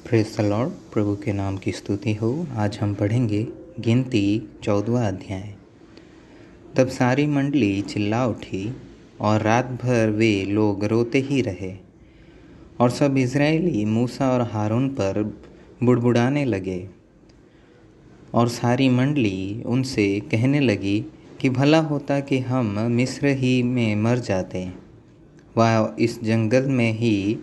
Praise the Lord. प्रभु के नाम की स्तुति हो। आज हम पढ़ेंगे गिनती 14वां अध्याय। तब सारी मंडली चिल्ला उठी और रात भर वे लोग रोते ही रहे। और सब इज़राइली मूसा और हारून पर बुड़बुड़ाने लगे। और सारी मंडली उनसे कहने लगी कि भला होता कि हम मिस्र ही में मर जाते, व इस जंगल में ही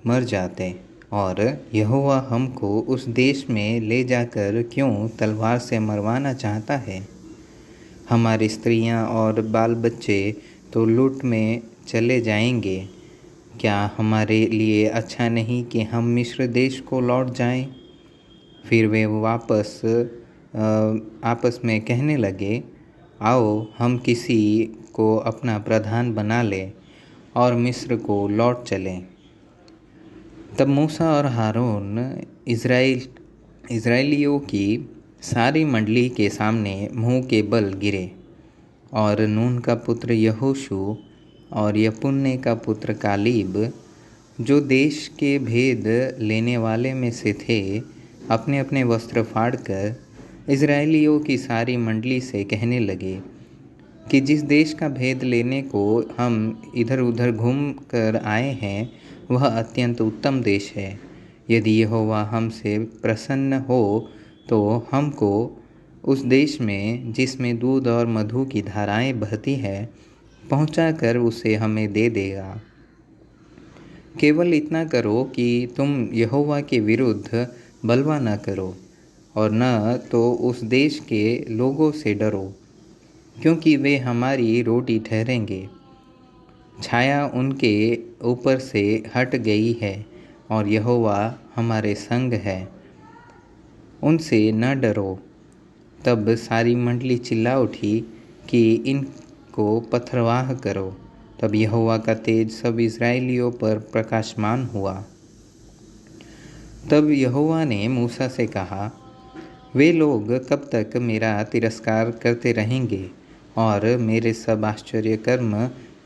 मर जाते। और यहोवा हमको उस देश में ले जाकर क्यों तलवार से मरवाना चाहता है? हमारी स्त्रियां और बाल बच्चे तो लूट में चले जाएंगे। क्या हमारे लिए अच्छा नहीं कि हम मिस्र देश को लौट जाएं? फिर वे आपस में कहने लगे, आओ हम किसी को अपना प्रधान बना लें और मिस्र को लौट चलें। तब मूसा और हारून इज़राइलियों की सारी मंडली के सामने मुंह के बल गिरे। और नून का पुत्र यहोशू और यपुन्ने का पुत्र कालीब, जो देश के भेद लेने वाले में से थे, अपने अपने वस्त्र फाड़कर इज़राइलियों की सारी मंडली से कहने लगे कि जिस देश का भेद लेने को हम इधर उधर घूम कर आए हैं, वह अत्यंत उत्तम देश है। यदि यहोवा हमसे प्रसन्न हो तो हमको उस देश में, जिसमें दूध और मधु की धाराएं बहती है, पहुंचाकर उसे हमें दे देगा। केवल इतना करो कि तुम यहोवा के विरुद्ध बलवा न करो, और न तो उस देश के लोगों से डरो, क्योंकि वे हमारी रोटी ठहरेंगे। छाया उनके ऊपर से हट गई है और यहोवा हमारे संग है, उनसे न डरो। तब सारी मंडली चिल्ला उठी कि इनको पथरवाह करो। तब यहोवा का तेज सब इज़राइलियों पर प्रकाशमान हुआ। तब यहोवा ने मूसा से कहा, वे लोग कब तक मेरा तिरस्कार करते रहेंगे और मेरे सब आश्चर्य कर्म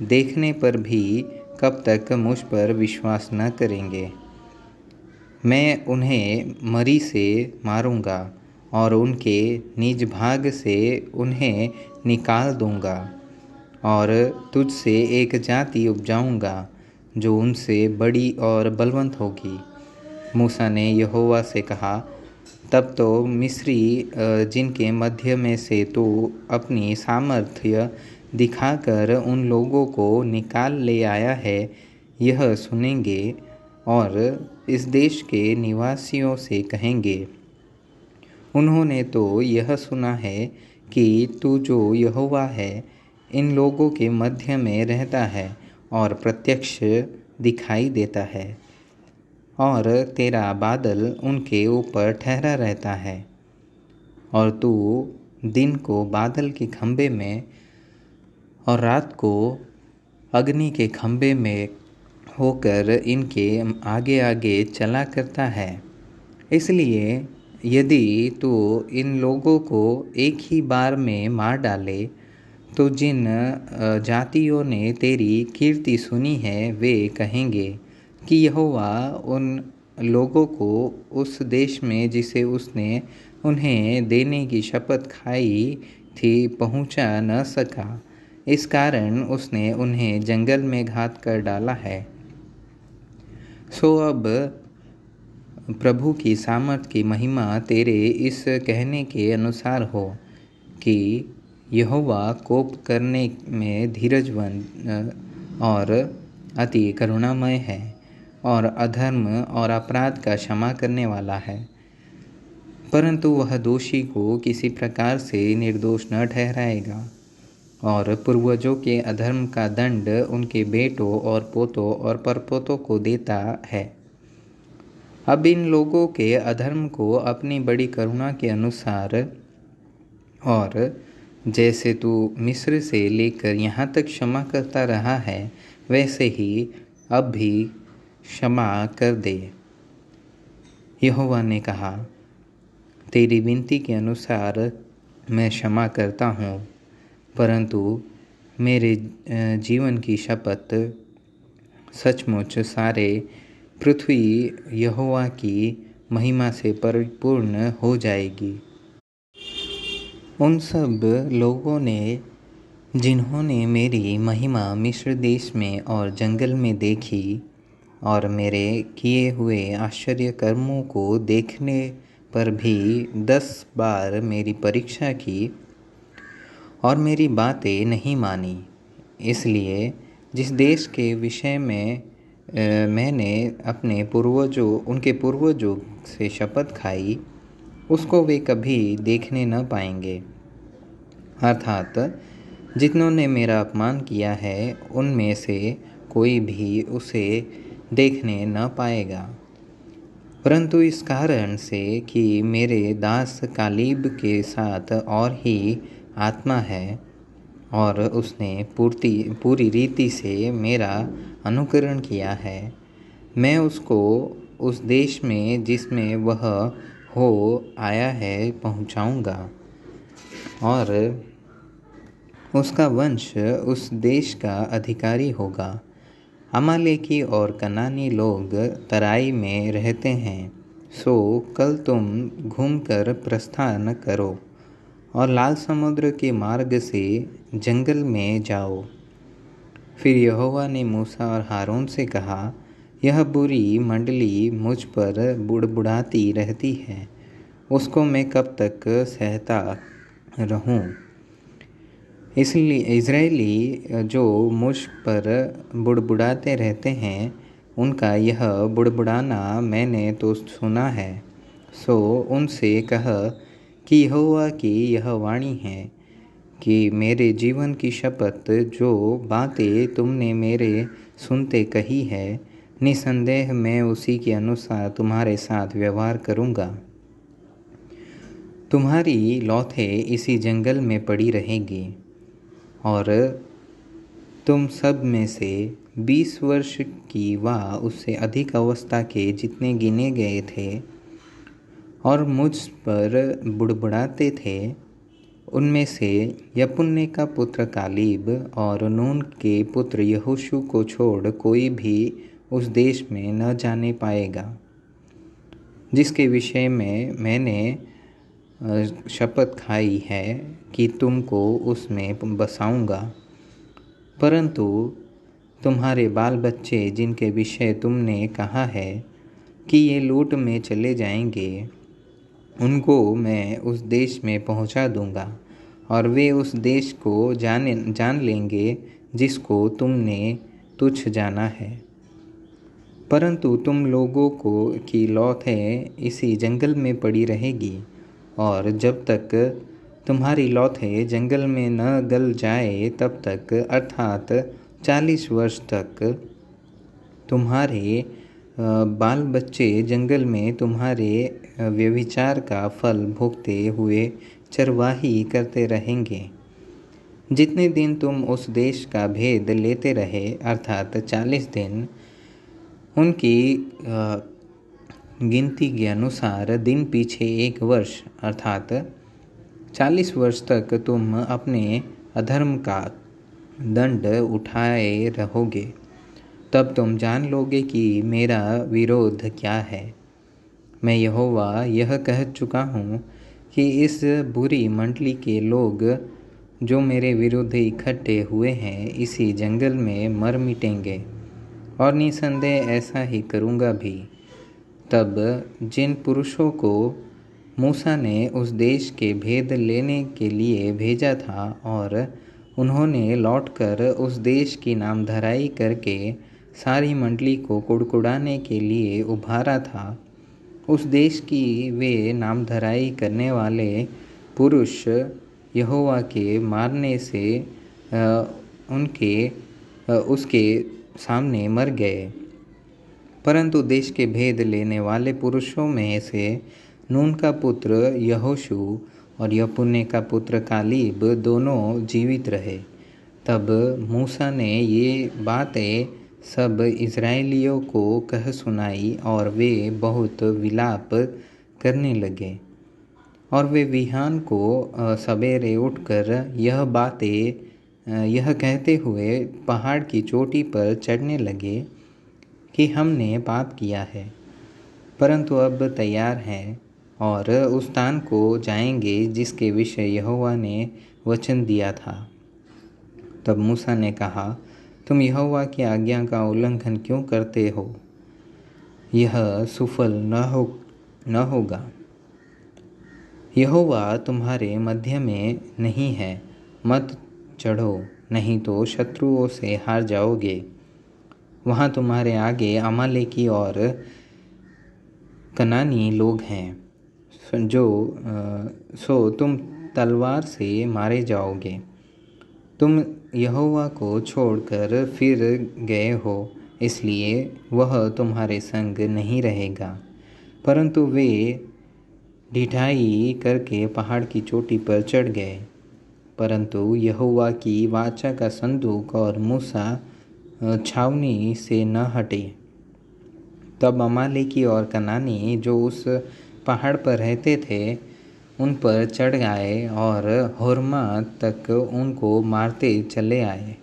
देखने पर भी कब तक मुझ पर विश्वास न करेंगे? मैं उन्हें मरी से मारूंगा और उनके निज भाग से उन्हें निकाल दूंगा, और तुझसे एक जाति उपजाऊंगा जो उनसे बड़ी और बलवंत होगी। मूसा ने यहोवा से कहा, तब तो मिस्री जिनके मध्य में से तू अपनी सामर्थ्य दिखाकर उन लोगों को निकाल ले आया है, यह सुनेंगे और इस देश के निवासियों से कहेंगे, उन्होंने तो यह सुना है कि तू जो यहोवा है, इन लोगों के मध्य में रहता है और प्रत्यक्ष दिखाई देता है, और तेरा बादल उनके ऊपर ठहरा रहता है, और तू दिन को बादल के खंभे में और रात को अग्नि के खंभे में होकर इनके आगे आगे चला करता है। इसलिए यदि तू इन लोगों को एक ही बार में मार डाले, तो जिन जातियों ने तेरी कीर्ति सुनी है, वे कहेंगे कि यहोवा उन लोगों को उस देश में जिसे उसने उन्हें देने की शपथ खाई थी पहुंचा न सका। इस कारण उसने उन्हें जंगल में घात कर डाला है। सो अब प्रभु की सामर्थ की महिमा तेरे इस कहने के अनुसार हो कि यहोवा कोप करने में धीरजवंत और अति करुणामय है, और अधर्म और अपराध का क्षमा करने वाला है, परंतु वह दोषी को किसी प्रकार से निर्दोष न ठहराएगा, और पूर्वजों के अधर्म का दंड उनके बेटों और पोतों और परपोतों को देता है। अब इन लोगों के अधर्म को अपनी बड़ी करुणा के अनुसार, और जैसे तू मिस्र से लेकर यहाँ तक क्षमा करता रहा है, वैसे ही अब भी क्षमा कर दे। यहोवा ने कहा, तेरी विनती के अनुसार मैं क्षमा करता हूँ, परंतु मेरे जीवन की शपथ सचमुच सारे पृथ्वी यहोवा की महिमा से परिपूर्ण हो जाएगी। उन सब लोगों ने जिन्होंने मेरी महिमा मिस्र देश में और जंगल में देखी और मेरे किए हुए आश्चर्य कर्मों को देखने पर भी 10 बार मेरी परीक्षा की और मेरी बातें नहीं मानी, इसलिए जिस देश के विषय में मैंने उनके पूर्वजों से शपथ खाई, उसको वे कभी देखने न पाएंगे। अर्थात जितनों ने मेरा अपमान किया है उनमें से कोई भी उसे देखने न पाएगा, परंतु इस कारण से कि मेरे दास कालीब के साथ और ही आत्मा है और उसने पूरी रीति से मेरा अनुकरण किया है, मैं उसको उस देश में जिसमें वह हो आया है पहुंचाऊंगा और उसका वंश उस देश का अधिकारी होगा। अमालेकी और कनानी लोग तराई में रहते हैं, सो कल तुम घूमकर प्रस्थान करो और लाल समुद्र के मार्ग से जंगल में जाओ। फिर यहोवा ने मूसा और हारून से कहा, यह बुरी मंडली मुझ पर बुड़बुड़ाती रहती है, उसको मैं कब तक सहता रहूं? इसलिए इज़राइली जो मुझ पर बुड़बुड़ाते रहते हैं, उनका यह बुड़बुड़ाना मैंने तो सुना है। सो उनसे कह कि यहोवा की यह वाणी है कि मेरे जीवन की शपथ, जो बातें तुमने मेरे सुनते कही है, निसंदेह मैं उसी के अनुसार तुम्हारे साथ व्यवहार करूँगा। तुम्हारी लौथें इसी जंगल में पड़ी रहेगी और तुम सब में से 20 वर्ष की व उससे अधिक अवस्था के जितने गिने गए थे और मुझ पर बुड़बुड़ाते थे, उनमें से यपुन्ने का पुत्र कालीब और नून के पुत्र यहोशू को छोड़ कोई भी उस देश में न जाने पाएगा, जिसके विषय में मैंने शपथ खाई है कि तुमको उसमें बसाऊंगा। परंतु तुम्हारे बाल बच्चे जिनके विषय तुमने कहा है कि ये लूट में चले जाएंगे, उनको मैं उस देश में पहुंचा दूंगा और वे उस देश को जान लेंगे जिसको तुमने तुच्छ जाना है। परंतु तुम लोगों की लौथें इसी जंगल में पड़ी रहेगी और जब तक तुम्हारी लौथें जंगल में न गल जाए तब तक, अर्थात 40 वर्ष तक तुम्हारे बाल बच्चे जंगल में तुम्हारे व्यभिचार का फल भोगते हुए चरवाही करते रहेंगे। जितने दिन तुम उस देश का भेद लेते रहे, अर्थात 40 दिन, उनकी गिनती के अनुसार दिन पीछे 1 वर्ष, अर्थात 40 वर्ष तक तुम अपने अधर्म का दंड उठाए रहोगे। तब तुम जान लोगे कि मेरा विरोध क्या है। मैं यहोवा यह कह चुका हूँ कि इस बुरी मंडली के लोग जो मेरे विरुद्ध इकट्ठे हुए हैं, इसी जंगल में मर मिटेंगे और निसंदेह ऐसा ही करूँगा भी। तब जिन पुरुषों को मूसा ने उस देश के भेद लेने के लिए भेजा था और उन्होंने लौटकर उस देश की नामधराई करके सारी मंडली को कुड़कुड़ाने के लिए उभारा था, उस देश की वे नामधराई करने वाले पुरुष यहोवा के मारने से उसके सामने मर गए। परंतु देश के भेद लेने वाले पुरुषों में से नून का पुत्र यहोशू और यपुन्ने का पुत्र कालीब दोनों जीवित रहे। तब मूसा ने ये बातें सब इज़राइलियों को कह सुनाई और वे बहुत विलाप करने लगे। और वे बिहान को सवेरे उठकर यह कहते हुए पहाड़ की चोटी पर चढ़ने लगे कि हमने पाप किया है परंतु अब तैयार हैं और उस स्थान को जाएंगे जिसके विषय यहोवा ने वचन दिया था। तब मूसा ने कहा, तुम यहोवा की आज्ञा का उल्लंघन क्यों करते हो? यह सफल न होगा। यहोवा तुम्हारे मध्य में नहीं है। मत चढ़ो, नहीं तो शत्रुओं से हार जाओगे। वहाँ तुम्हारे आगे अमालेकी और कनानी लोग हैं, सो तुम तलवार से मारे जाओगे। तुम यहोवा को छोड़कर फिर गए हो, इसलिए वह तुम्हारे संग नहीं रहेगा। परंतु वे ढिठाई करके पहाड़ की चोटी पर चढ़ गए। परंतु यहोवा की वाचा का संदूक और मूसा छावनी से न हटे। तब अमालेकी और कनानी जो उस पहाड़ पर रहते थे उन पर चढ़ आए और होर्मा तक उनको मारते चले आए।